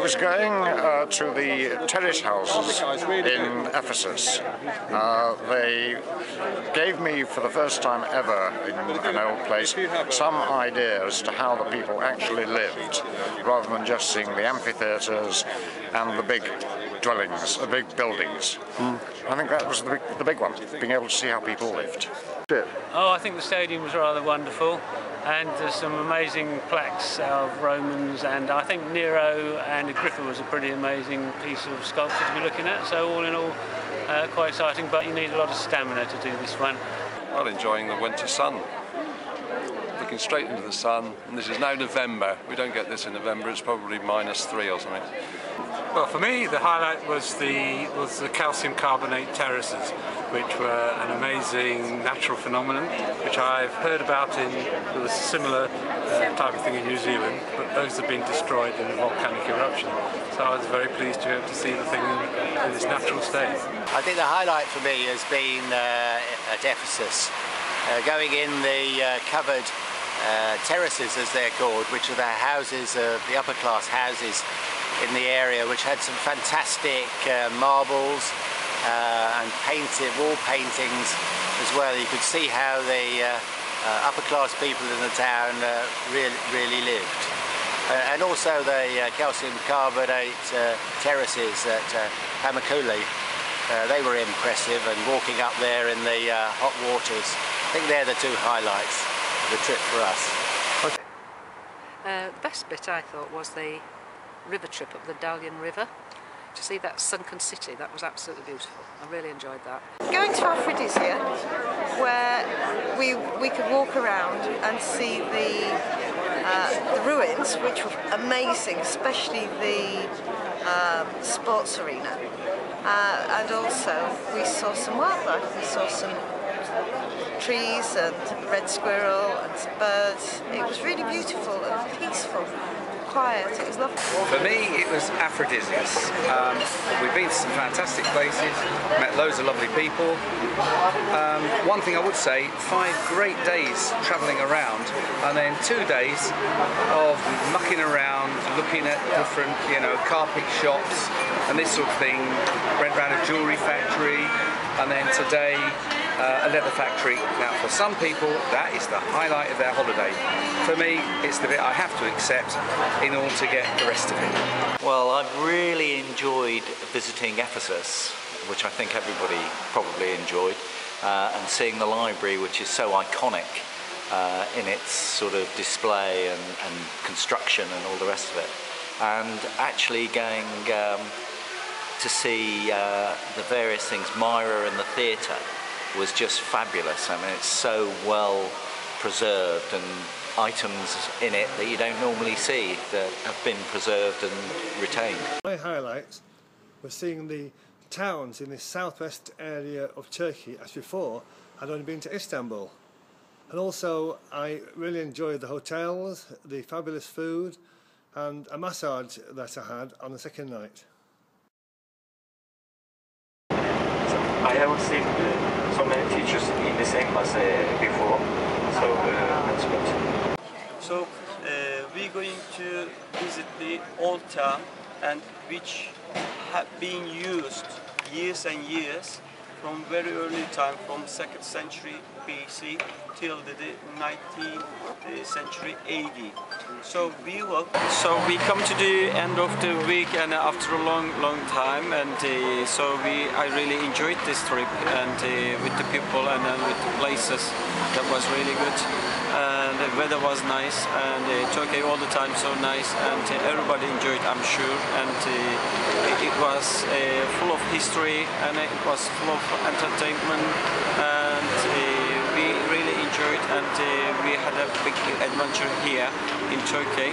was going to the terrace houses in Ephesus. They gave me, for the first time ever in an old place, some idea as to how the people actually lived, rather than just seeing the amphitheatres and the big dwellings, the big buildings. I think that was the big one, being able to see how people lived. Oh, I think the stadium was rather wonderful, and there's some amazing plaques of Romans, and I think Nero and Agrippa was a pretty amazing piece of sculpture to be looking at. So all in all, quite exciting, but you need a lot of stamina to do this one. Well, enjoying the winter sun. Looking straight into the sun, and this is now November. We don't get this in November, it's probably -3 or something. Well, for me, the highlight was the calcium carbonate terraces, which were an amazing natural phenomenon, which I've heard about with a similar type of thing in New Zealand, but those have been destroyed in a volcanic eruption. So I was very pleased to be able to see the thing in its natural state. I think the highlight for me has been at Ephesus, going in the covered terraces, as they're called, which are the houses, the upper class houses in the area, which had some fantastic marbles and wall paintings as well. You could see how the upper class people in the town really lived. And also the calcium carbonate terraces at Pamukkale, they were impressive, and walking up there in the hot waters. I think they're the two highlights of the trip for us. The best bit, I thought, was the river trip up the Dalian River. To see that sunken city, that was absolutely beautiful. I really enjoyed that. Going to Aphrodisia, where we could walk around and see the ruins, which were amazing, especially the sports arena. And also we saw some wildlife. We saw some trees and red squirrel and some birds. It was really beautiful and peaceful. Quiet. It was lovely. For me, it was Aphrodisias. We've been to some fantastic places, met loads of lovely people. One thing I would say, 5 great days travelling around, and then 2 days of mucking around, looking at different, carpet shops and this sort of thing. Went round a jewellery factory, and then today a leather factory. Now, for some people, that is the highlight of their holiday. For me, it's the bit I have to accept in order to get the rest of it. Well, I've really enjoyed visiting Ephesus, which I think everybody probably enjoyed, and seeing the library, which is so iconic in its sort of display and construction and all the rest of it. And actually going to see the various things, Myra and the theatre, was just fabulous. I mean, it's so well preserved, and items in it that you don't normally see that have been preserved and retained. My highlights were seeing the towns in the southwest area of Turkey. As before, I'd only been to Istanbul. And also I really enjoyed the hotels, the fabulous food, and a massage that I had on the second night. I haven't seen so many teachers in the same class before, so that's good. So we're going to visit the old town, and which have been used years and years, from very early time, from 2nd century BC till the 19th century AD. So we come to the end of the week, and after a long time, and I really enjoyed this trip, and with the people and with the places. That was really good, and the weather was nice, and Turkey all the time so nice, and everybody enjoyed, I'm sure, and it was full of history, and it was full of entertainment, and we really enjoyed, and we had a big adventure here in Turkey.